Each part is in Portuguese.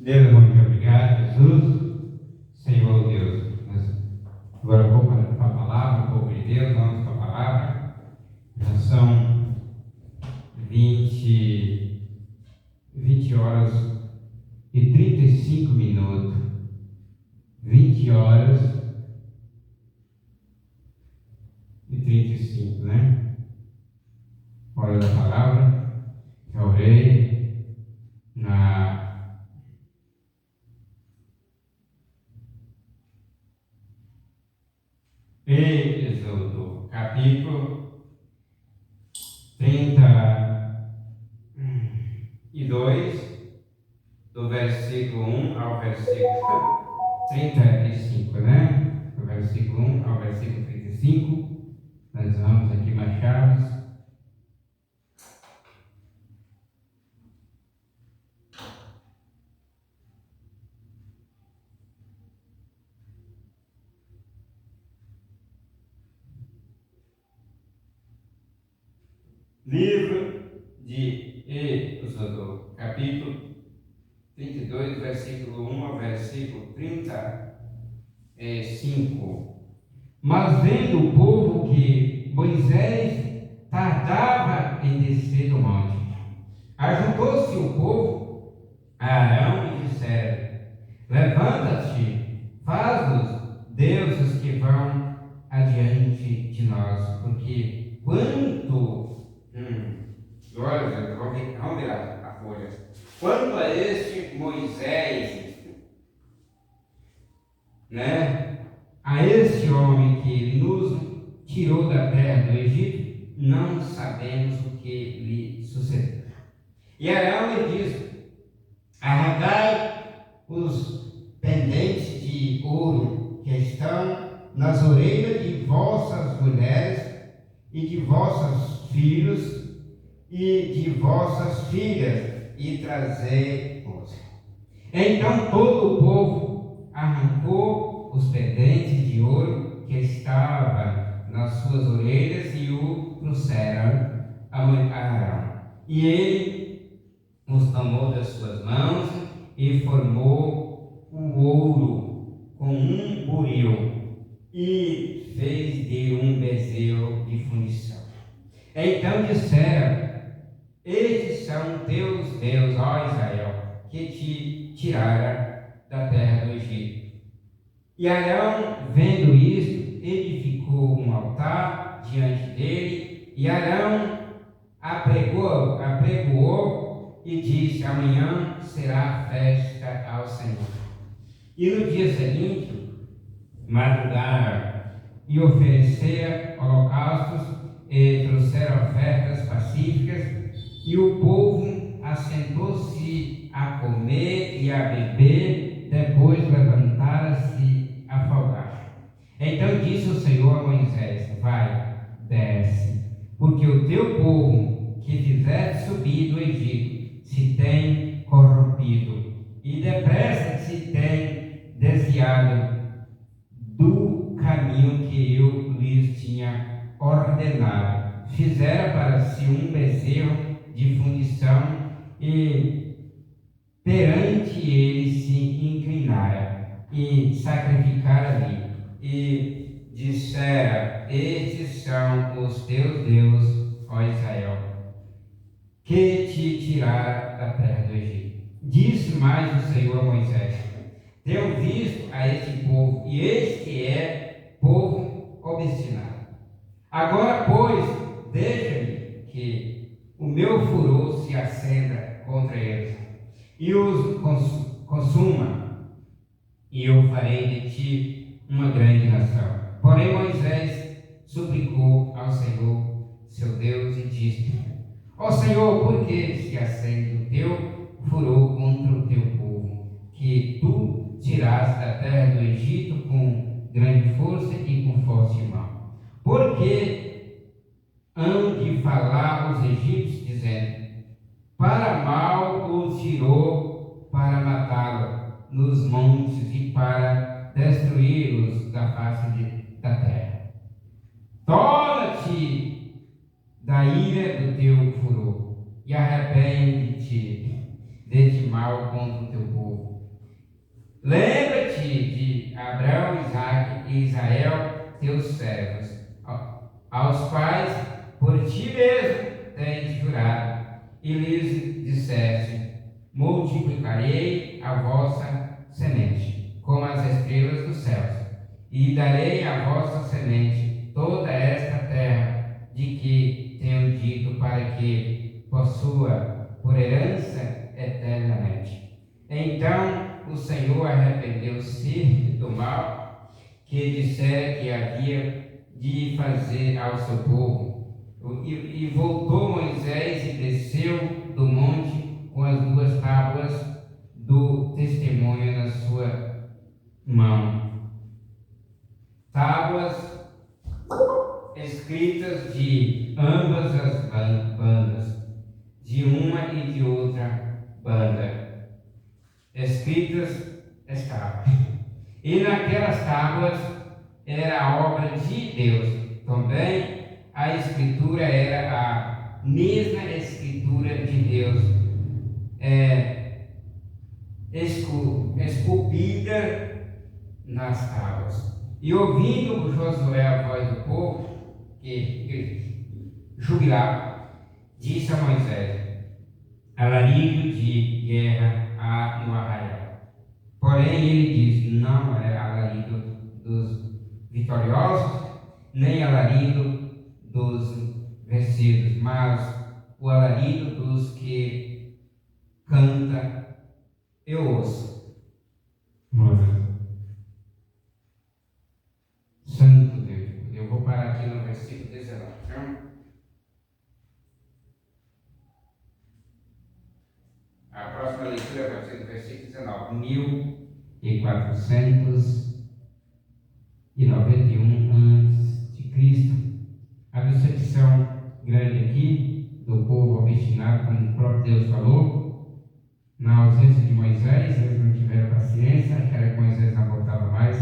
Deus, muito obrigado, Jesus. Senhor Deus, agora vou para a palavra, o povo de Deus, vamos para a palavra. Já são 20 horas e 35 minutos. 20 horas e 35, né? Hora da palavra. Já orei na Êxodo, capítulo 32, do versículo 1 ao versículo 35, né? Do versículo 1 ao versículo 35. Nós vamos aqui mais chaves. Livro de Êxodo, capítulo 32, versículo 1 ao versículo 35. Mas vendo o povo que Moisés tardava em descer do monte, ajuntou-se o povo a Arão e disseram: levanta-te, faz-nos deuses que vão adiante de nós, porque quanto glória, vamos virar a folha. Quanto a este Moisés, né? A este homem que nos tirou da terra do Egito, não sabemos o que lhe sucedeu. E Arão lhe disse: arrancai os pendentes de ouro que estão nas orelhas de vossas mulheres e de vossos filhos e de vossas filhas, e trazei-os. Então todo o povo arrancou os pendentes de ouro que estavam nas suas orelhas e o trouxeram a Arão. E ele os tomou das suas mãos e formou o ouro com um buril e fez de um bezerro de fundição. Então disseram: estes são teus deuses, ó Israel, que te tiraram da terra do Egito. E Arão, vendo isto, edificou um altar diante dele, e Arão apregoou e disse: amanhã será festa ao Senhor. E no dia seguinte, madrugaram e ofereceram holocaustos e trouxeram ofertas pacíficas, e o povo assentou-se a comer e a beber, depois levantaram-se a folgar. Então disse o Senhor a Moisés: vai, desce, porque o teu povo que fizeste subir do Egito se tem corrompido, e depressa se tem desviado do caminho que eu lhes tinha ordenado. Fizeram para si um bezerro de fundição e perante ele se inclinaram e sacrificaram ali, e disseram: estes são os teus deuses, ó Israel, que te tiraram da terra do Egito. Disse mais o Senhor a Moisés: tenho visto a este povo, e este é povo obstinado. Agora, pois, deixa-me que o meu furor se acenda contra eles e os consuma, e eu farei de ti uma grande nação. Porém Moisés suplicou ao Senhor, seu Deus, e disse: ó Senhor, por que se acende o teu furor contra o teu povo, que tu tiraste da terra do Egito com grande força e com forte mão? Porque hão de falar os egípcios, dizendo: para mal o tirou, para matá-lo nos montes e para destruí-los da face da terra. Torna-te da ira do teu furor e arrepende-te deste mal contra o teu povo, Lembra-te de Abraão, Isaque e Israel, teus servos, aos quais por ti mesmo tens jurado, e lhes disseste: multiplicarei a vossa semente, como as estrelas dos céus, e darei à vossa semente toda esta terra, de que tenho dito, para que possua por herança eternamente. Então o Senhor arrependeu-se do mal que dissera que havia de fazer ao seu povo, e voltou Moisés e desceu do monte com as 2 tábuas do testemunho na sua mão. Tábuas escritas de ambas as bandas, de uma e de outra banda, escritas estavam. E naquelas tábuas era a obra de Deus. Também a escritura era a mesma escritura de Deus, esculpida nas tábuas. E ouvindo Josué a voz do povo, que jubilava, disse a Moisés: alarido de guerra há no arraial. Porém ele disse: não é alarido dos vitoriosos, nem alarido dos vencidos, mas o alarido dos que canta eu ouço. Santo Deus. Eu vou parar aqui no versículo 19. A próxima leitura vai ser do versículo 19. 1491 a.C. A decepção grande aqui do povo obstinado, como o próprio Deus falou, na ausência de Moisés, eles não tiveram paciência, acharam que Moisés não voltava mais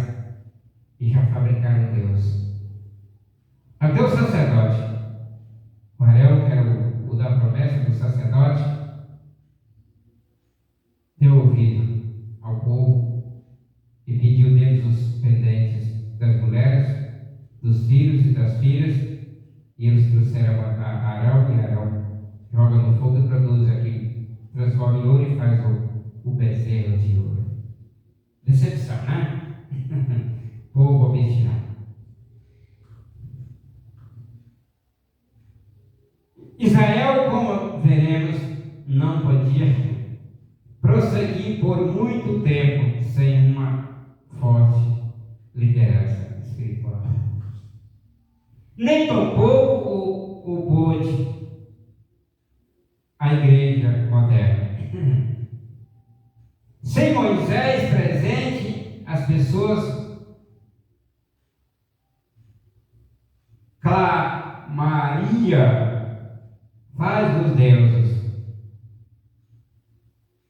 e já fabricaram Deus. Até o sacerdote, o Arão, que era o da promessa do sacerdote, deu ouvido ao povo e pediu deles os pendentes das mulheres, dos filhos e das filhas, e eles trouxeram a Arão, e Arão joga no fogo e produz aqui, transforma em ouro e faz o bezerro de ouro. Decepção, né? Povo obstinado. Israel, como veremos, não podia prosseguir por muito tempo sem uma forte liderança espiritual. Nem tampouco o pôde a igreja moderna. Sem Moisés presente, as pessoas clamaria, faz dos deuses.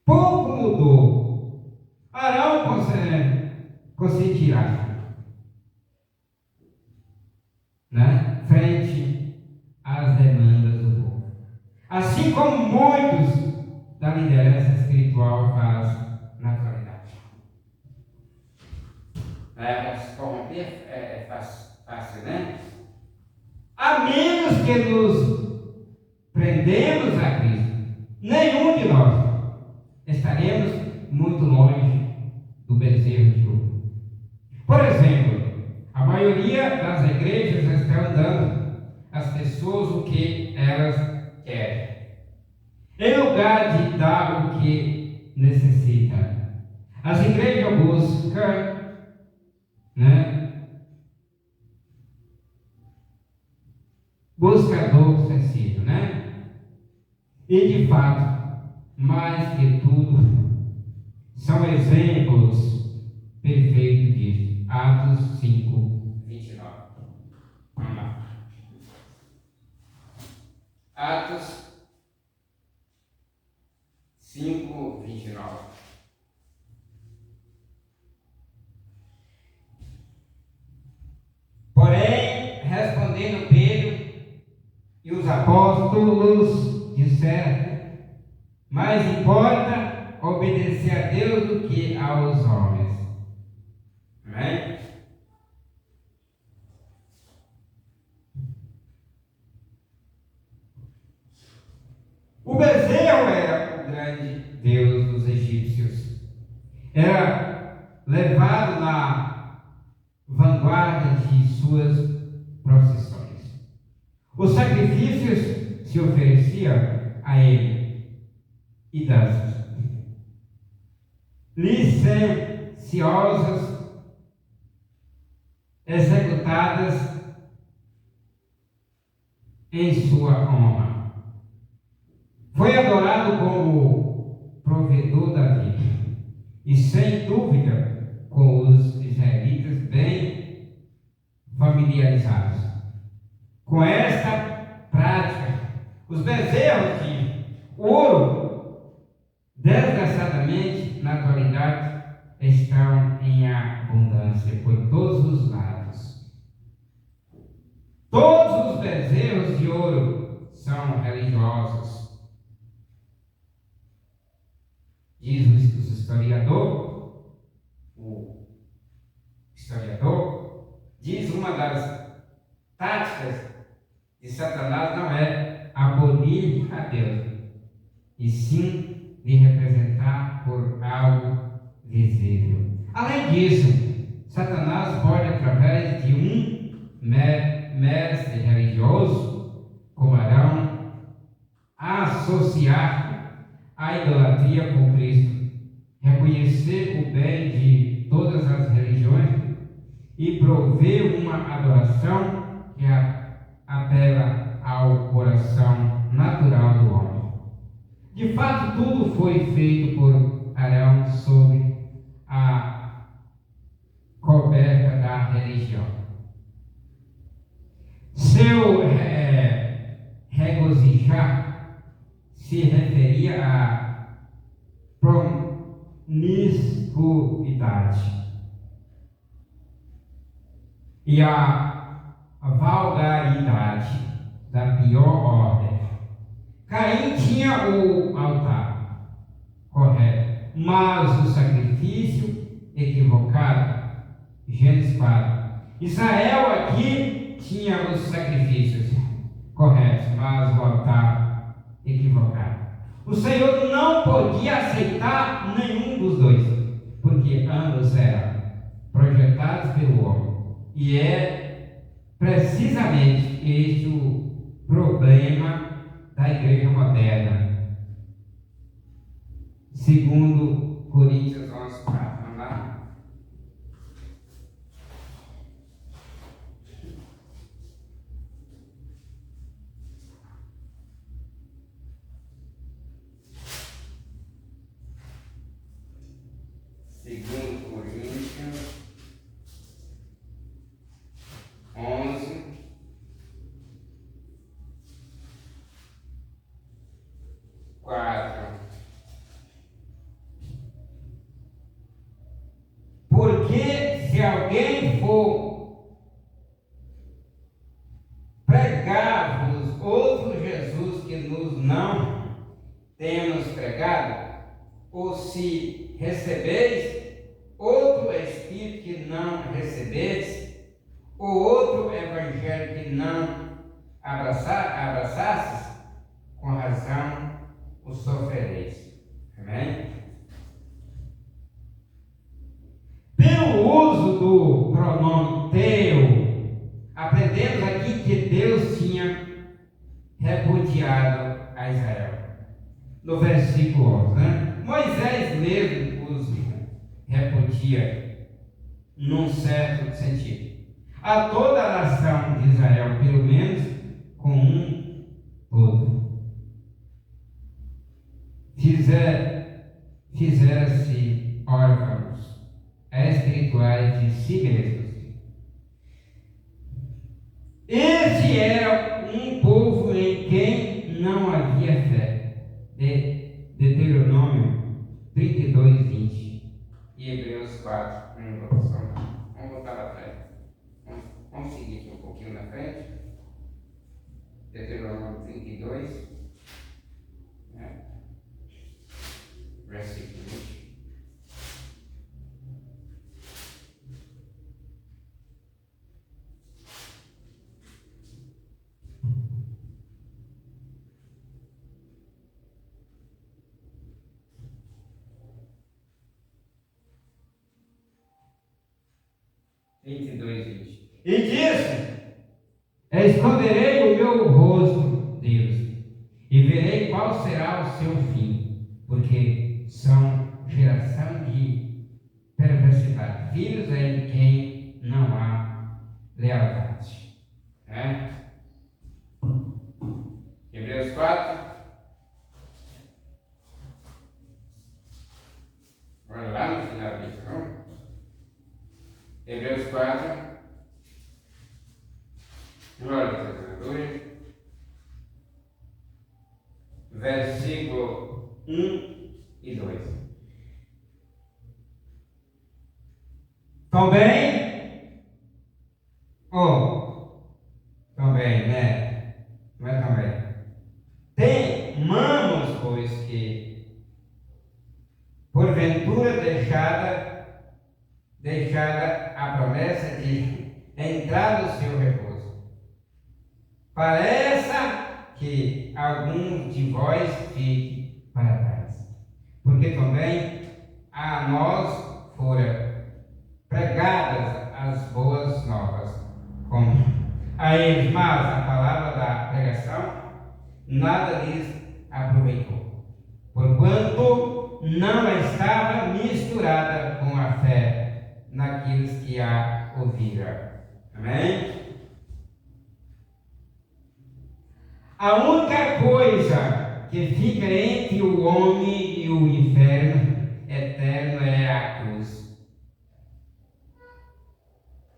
Pouco mudou. Arão consentirá, né? Frente às demandas do povo. Assim como muitos da liderança espiritual faz na atualidade. Se corromper é fácil, né? A menos que nos prendemos a Cristo, nenhum de nós estaremos muito longe do bezerro de ouro. Por exemplo, a maioria das igrejas estão dando às pessoas o que elas querem, em lugar de dar o que necessitam. As igrejas buscam, buscador sensível, E de fato, mais que tudo, são exemplos perfeitos disso. Atos 5, 29. Vamos lá. Atos 5, 29. Porém, respondendo Pedro e os apóstolos, disseram: mais importa obedecer a Deus do que aos homens. era levado na vanguarda de suas procissões. Os sacrifícios se ofereciam a ele e danças licenciosas executadas em sua honra. Foi adorado como provedor da vida e, sem dúvida, com os israelitas bem familiarizados com esta prática. Os bezerros de ouro, desgraçadamente, na atualidade, estão em abundância por todos os lados. Todos os bezerros de ouro são religiosos. Diz o historiador, diz uma das táticas de Satanás não é abolir a Deus, e sim de representar por algo visível. Além disso, Satanás pode, através de um mestre religioso, como Arão, associar a idolatria com Cristo, reconhecer o bem de todas as religiões e prover uma adoração que apela ao coração natural do homem. De fato, tudo foi feito por Arão sob a coberta da religião. Seu regozijar se referia à promiscuidade e à vulgaridade da pior ordem. Caim tinha o altar correto, mas o sacrifício equivocado. Gênesis 4. Israel aqui tinha os sacrifícios corretos, mas o altar equivocado. O Senhor não podia aceitar nenhum dos dois, porque ambos eram projetados pelo homem. E é precisamente este o problema da igreja moderna. Segundo Coríntios 11:4. Vamos lá? Segundo Coríntios 11, 4. Porque se alguém for pregar-vos outro Jesus que nos não temos pregado, ou se recebeis outro Espírito que não recebestes, ou outro Evangelho que não abraçastes, com razão o sofrereis. Amém? Pelo uso do pronome teu, aprendemos aqui que Deus tinha repudiado a Israel. No versículo 11, né? Moisés mesmo os repudia num certo sentido. A toda a nação de Israel, pelo menos com um todo. Fizeram-se órfãos espirituais de si mesmos. Este era um povo em quem não havia fé. Deuteronômio 32:20 e Hebreus 4. Vamos voltar lá atrás. Vamos seguir aqui um pouquinho na frente. Deuteronômio 32, né? Versículo 20. 22, 20. E disse: esconderei o meu rosto, Deus, e verei qual será o seu fim, porque são geração de perversidade, filhos em quem não há lealdade. Hebreus 4. Olha lá no final disso, não? Hebreus 4. Glória a Deus. Versículo 1 e 2. Também, né? Não é também. Temamos, pois, que porventura deixada a promessa de entrar no seu repouso. Pareça que algum de vós fique para trás, porque também a nós foram pregadas as boas novas, como a eles, mas a palavra da pregação nada lhes aproveitou, porquanto não estava misturada com a fé naqueles que a ouviram. Amém? A única coisa que fica entre o homem e o inferno eterno é a cruz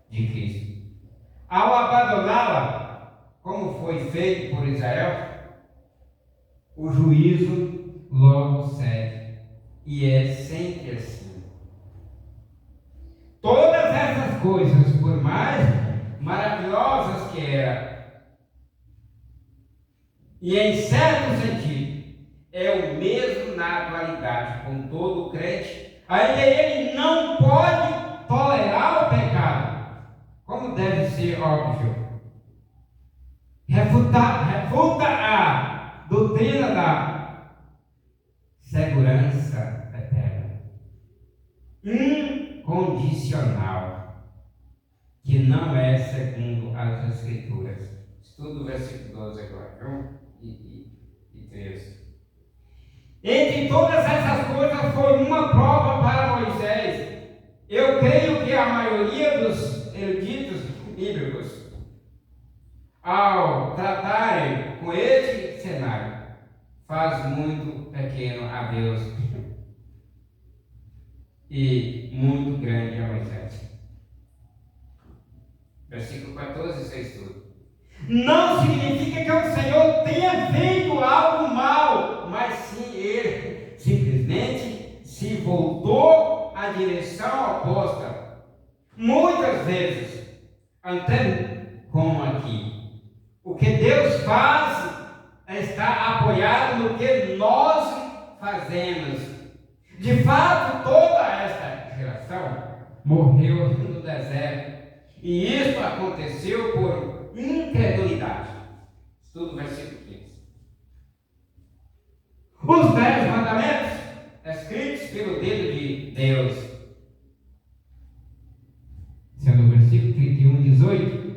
de Cristo. Ao abandoná-la, como foi feito por Israel, o juízo logo segue, e é sempre assim. Todas essas coisas, por mais maravilhosas que eram, e em certo sentido, é o mesmo na atualidade, com todo o crente, ainda ele não pode tolerar o pecado, como deve ser óbvio. Refuta a doutrina da segurança eterna, incondicional, que não é segundo as Escrituras. Estudo o versículo 12 agora, 1 e 13. Entre todas essas coisas foi uma prova para Moisés. Eu creio que a maioria dos eruditos bíblicos, ao tratarem com este cenário, faz muito pequeno a Deus e muito grande a Moisés. Versículo 14, 6 tudo. Não significa que o Senhor tenha feito algo mal, mas sim ele simplesmente se voltou à direção oposta. Muitas vezes, até como aqui, o que Deus faz está apoiado no que nós fazemos. De fato, toda esta geração morreu no deserto, e isso aconteceu por incredulidade. Estudo o versículo 15. Os 10 mandamentos escritos pelo dedo de Deus, sendo o versículo 31, 18,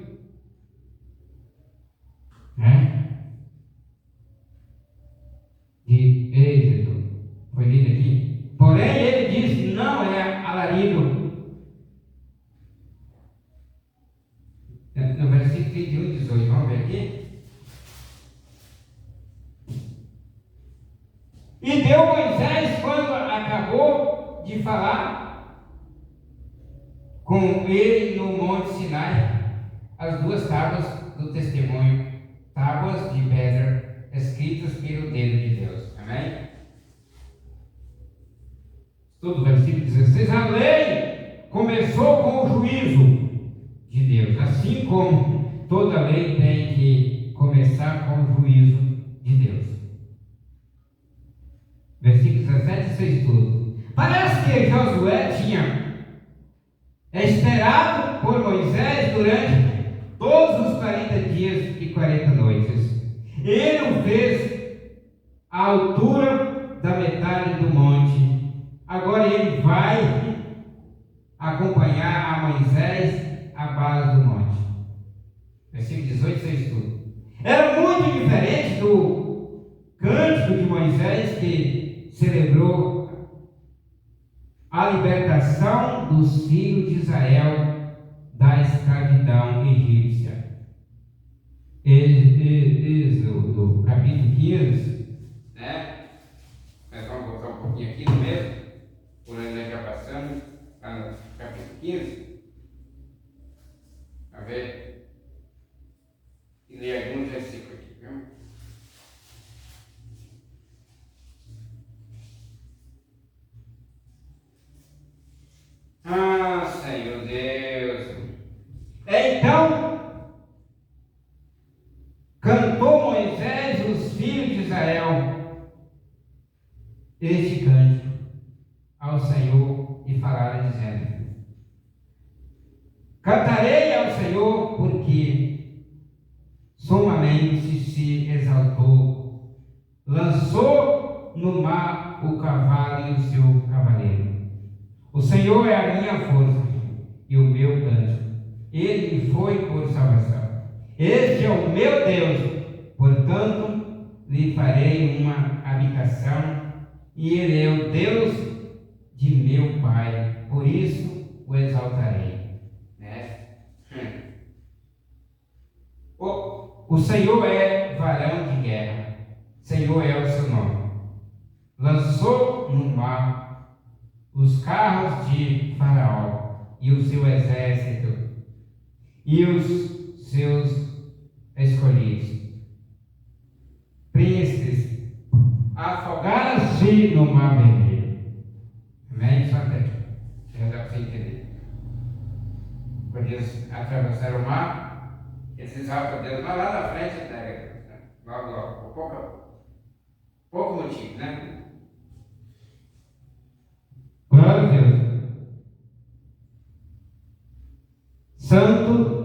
de Êxodo, foi lido aqui. Porém, ele diz: não é alarido. No versículo 31, 18, vamos ver aqui. E deu Moisés, quando acabou de falar com ele no Monte Sinai, as 2 tábuas do testemunho, tábuas de pedra, escritas pelo dedo de Deus. Amém? Todo o versículo 16. A lei começou com o juízo de Deus, assim como toda lei tem que começar com o juízo de Deus. Versículo 17, 6 tudo. Parece que Josué tinha esperado por Moisés durante todos os 40 dias e 40 noites. Ele o fez à altura da metade do monte. Agora ele vai acompanhar a Moisés à base do monte. Versículo 18, isso é tudo. Era muito diferente do cântico de Moisés, que celebrou a libertação dos filhos de Israel da escravidão egípcia. Êxodo, capítulo 15, né? Nós vamos voltar um pouquinho aqui no mesmo, por onde nós já passamos, lá no capítulo 15. A ver? E ler alguns versículos aqui, viu? Ah, Senhor Deus! Então, cantou Moisés os filhos de Israel este cântico ao Senhor e falaram dizendo: cantarei ao Senhor porque sumamente se exaltou, lançou no mar o cavalo e o seu cavaleiro. O Senhor é a minha força e o meu cântico, ele me foi por salvação. Este é o meu Deus, portanto lhe farei uma habitação, e ele é o Deus de meu Pai, por isso o exaltarei. Né? O Senhor é varão de guerra, Senhor é o seu nome. Lançou no mar os carros de Faraó e o seu exército e os seus escolhidos. Príncipes afogaram-se no mar vermelho. Amém? Só até aqui. Já dá para você entender. Quando eles atravessaram o mar, eles diziam para Deus: mas lá na frente pega. Logo, logo. Pouco motivo, né? Glória a Deus. Santo